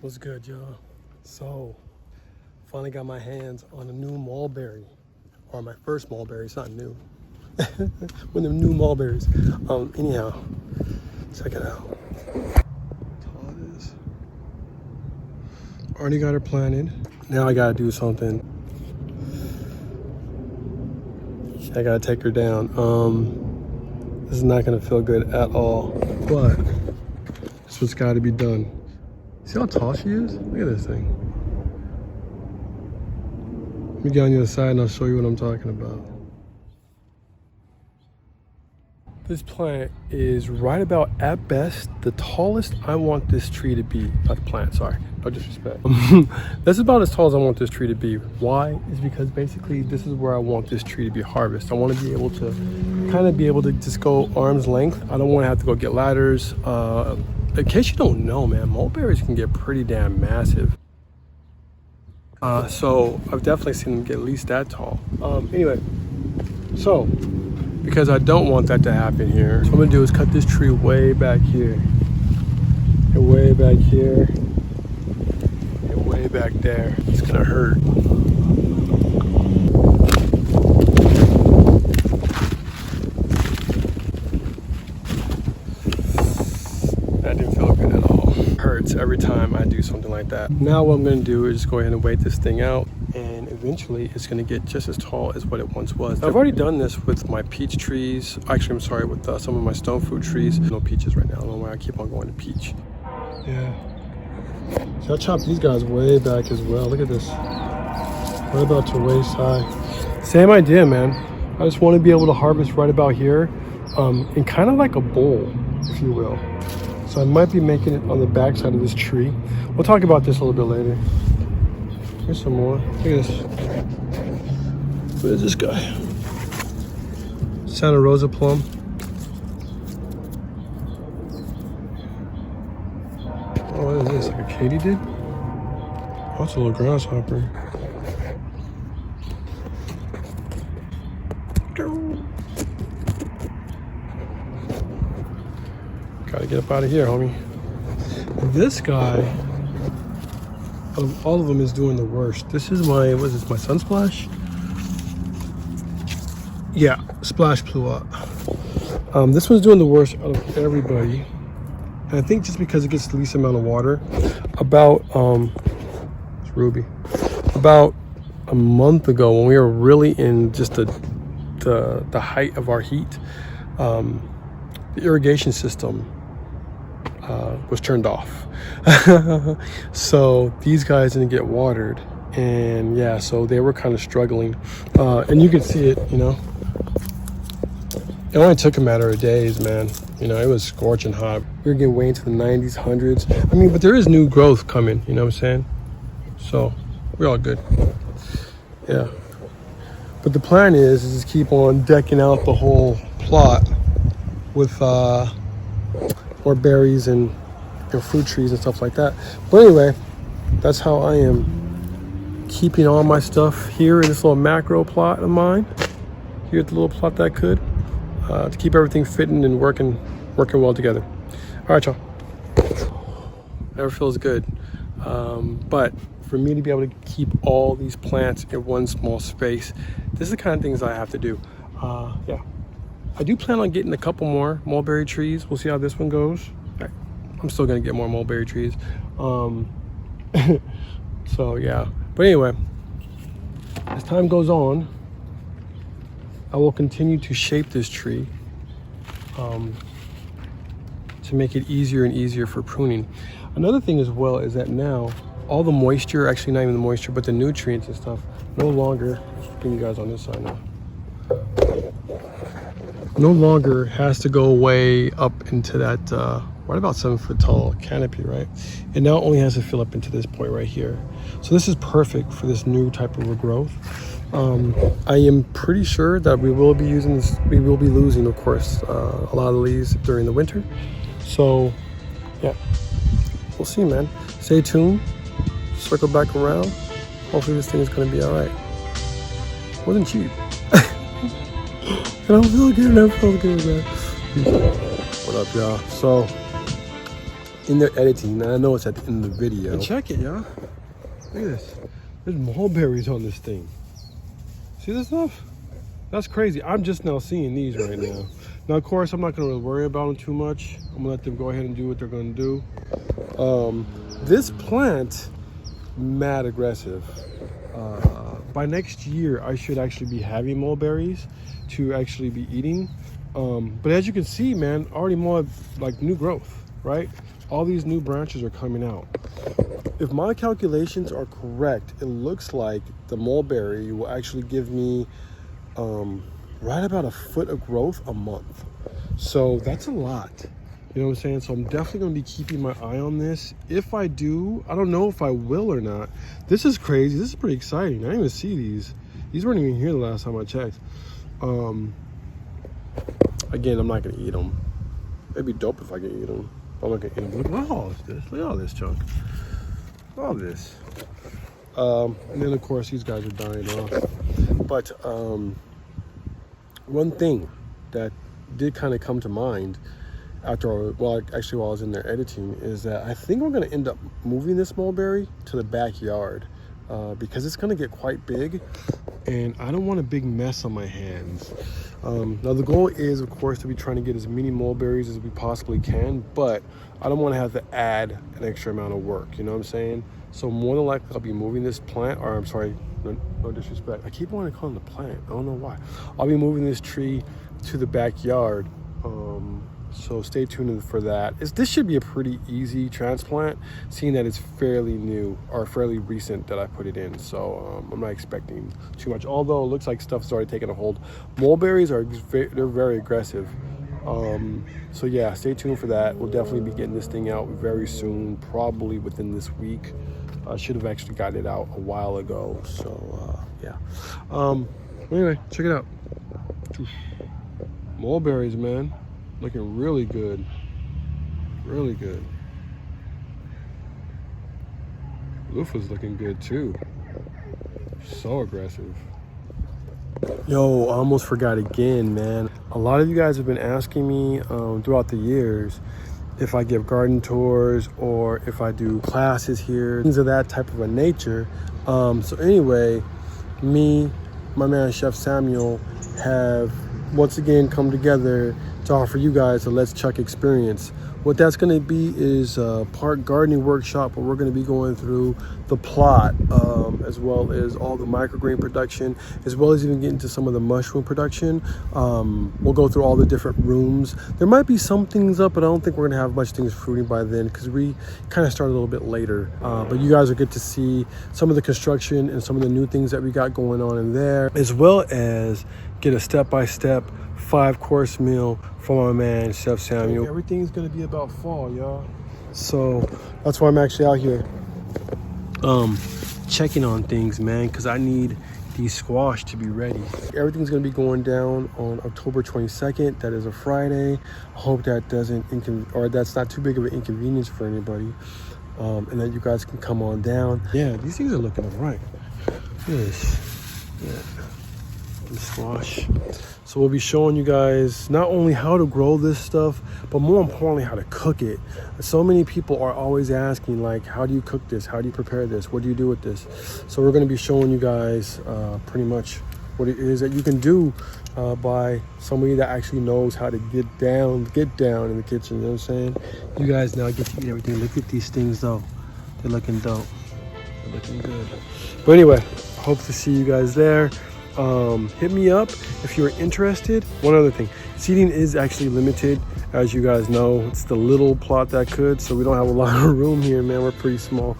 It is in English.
What's good, y'all? So, finally got my hands on a new mulberry, or my first mulberry. It's not new. When the new mulberries. Anyhow, check it out. That's all it is. Already got her planted. Now I gotta do something. I gotta take her down. This is not gonna feel good at all, but it's what's gotta be done. See how tall she is? Look at this thing. Let me get on the other side and I'll show you what I'm talking about. This plant is right about, at best, the tallest I want this tree to be. Not the plant, sorry, no disrespect. That's about as tall as I want this tree to be. Why? Is because basically this is where I want this tree to be harvested. I want to be able to kind of be able to just go arm's length. I don't want to have to go get ladders. In case you don't know, man, mulberries can get pretty damn massive. So I've definitely seen them get at least that tall. Anyway, so because I don't want that to happen here, what I'm gonna do is cut this tree way back here, and way back here, and way back there. It's gonna hurt. That didn't feel good at all. Hurts every time I do something like that. Now what I'm gonna do is go ahead and wait this thing out, and eventually it's gonna get just as tall as what it once was. I've already done this with my peach trees. Actually, I'm sorry, with some of my stone fruit trees. No peaches right now. I don't know why I keep on going to peach. Yeah. So I chopped these guys way back as well. Look at this. Right about to waist high. Same idea, man. I just want to be able to harvest right about here, in kind of like a bowl, if you will. So I might be making it on the back side of this tree. We'll talk about this a little bit later. Here's some more. Look at this. What is this guy? Santa Rosa plum. Oh, what is this? Like a katydid? Oh, it's a little grasshopper. Gotta get up out of here, homie. This guy, out of all of them, is doing the worst. This is my, what is this, my Sunsplash? Yeah, Splash blew up. This one's doing the worst out of everybody. And I think just because it gets the least amount of water. About, it's Ruby. About a month ago, when we were really in just the height of our heat, the irrigation system was turned off. So these guys didn't get watered, and yeah, so they were kind of struggling, and you could see it, you know. It only took a matter of days, man. You know, it was scorching hot. We were getting way into the 90s, 100s. I mean, but there is new growth coming, you know what I'm saying? So we're all good. Yeah. But the plan is just keep on decking out the whole plot with more berries and fruit trees and stuff like that. But anyway, that's how I am keeping all my stuff here in this little macro plot of mine. Here at the little plot that could, to keep everything fitting and working well together. All right, y'all. Never feels good. But for me to be able to keep all these plants in one small space, this is the kind of things I have to do. Yeah. I do plan on getting a couple more mulberry trees. We'll see how this one goes. I'm still gonna get more mulberry trees. So yeah, but anyway, as time goes on, I will continue to shape this tree to make it easier and easier for pruning. Another thing as well is that now all the moisture, actually not even the moisture, but the nutrients and stuff, no longer, bring you guys on this side now, no longer has to go way up into that right about 7 foot tall canopy, right? It now only has to fill up into this point right here. So this is perfect for this new type of regrowth. I am pretty sure that we will be using this, we will be losing, of course, a lot of the leaves during the winter. So yeah, we'll see, man. Stay tuned, circle back around. Hopefully this thing is gonna be all right. Wasn't cheap. I don't feel good, I don't feel good, man. What up, y'all? So in their editing, and I know it's at the end of the video. And check it, y'all. Look at this. There's mulberries on this thing. See this stuff? That's crazy. I'm just now seeing these right now. Now, of course, I'm not going to really worry about them too much. I'm going to let them go ahead and do what they're going to do. This plant, mad aggressive. By next year, I should actually be having mulberries to actually be eating. But as you can see, man, already more like new growth, right? All these new branches are coming out. If my calculations are correct, it looks like the mulberry will actually give me right about a foot of growth a month. So that's a lot. You know what I'm saying? So I'm definitely going to be keeping my eye on this. If I do, I don't know if I will or not. This is crazy. This is pretty exciting. I didn't even see these. These weren't even here the last time I checked. Again, I'm not going to eat them. It'd be dope if I could eat them. I'm not going to eat them. Look at all this. Look at all this chunk. All this. And then, of course, these guys are dying off. But one thing that did kind of come to mind after, well, actually while I was in there editing, is that I think we're going to end up moving this mulberry to the backyard because it's going to get quite big and I don't want a big mess on my hands. Now the goal is, of course, to be trying to get as many mulberries as we possibly can, but I don't want to have to add an extra amount of work, you know what I'm saying? So more than likely I'll be moving this plant, or I'm sorry, no disrespect, I keep wanting to call it the plant, I don't know why. I'll be moving this tree to the backyard. So stay tuned for that. This should be a pretty easy transplant, seeing that it's fairly new or fairly recent that I put it in. So I'm not expecting too much, although it looks like stuff's already taken a hold. Mulberries they're very aggressive. So yeah, stay tuned for that. We'll definitely be getting this thing out very soon, probably within this week. I should have actually got it out a while ago. So yeah. Anyway, check it out. Mulberries, man. Looking really good. Really good. Loofah's looking good too. So aggressive. Yo, I almost forgot again, man. A lot of you guys have been asking me throughout the years if I give garden tours or if I do classes here, things of that type of a nature. So anyway, me, my man Chef Samuel, have once again come together to offer you guys a Let's Chuck experience. What that's going to be is a part gardening workshop where we're going to be going through the plot, as well as all the microgreen production, as well as even getting to some of the mushroom production. We'll go through all the different rooms. There might be some things up, but I don't think we're going to have much things fruiting by then because we kind of started a little bit later. But you guys will get to see some of the construction and some of the new things that we got going on in there, as well as get a step-by-step 5-course meal from my man Chef Samuel. Everything's gonna be about fall, y'all. So that's why I'm actually out here checking on things, man, because I need these squash to be ready. Everything's gonna be going down on October 22nd. That is a Friday. I hope that that's not too big of an inconvenience for anybody, and that you guys can come on down. Yeah, these things are looking all right. Look at this. Yeah. Squash. So we'll be showing you guys not only how to grow this stuff, but more importantly how to cook it. So many people are always asking, like, how do you cook this? How do you prepare this? What do you do with this? So we're going to be showing you guys pretty much what it is that you can do by somebody that actually knows how to get down in the kitchen. You know what I'm saying? You guys now get to eat everything. Look at these things though. They're looking dope. They're looking good. But anyway, hope to see you guys there. Hit me up if you're interested. One other thing, seating is actually limited, as you guys know. It's the little plot that could, so we don't have a lot of room here, man. We're pretty small.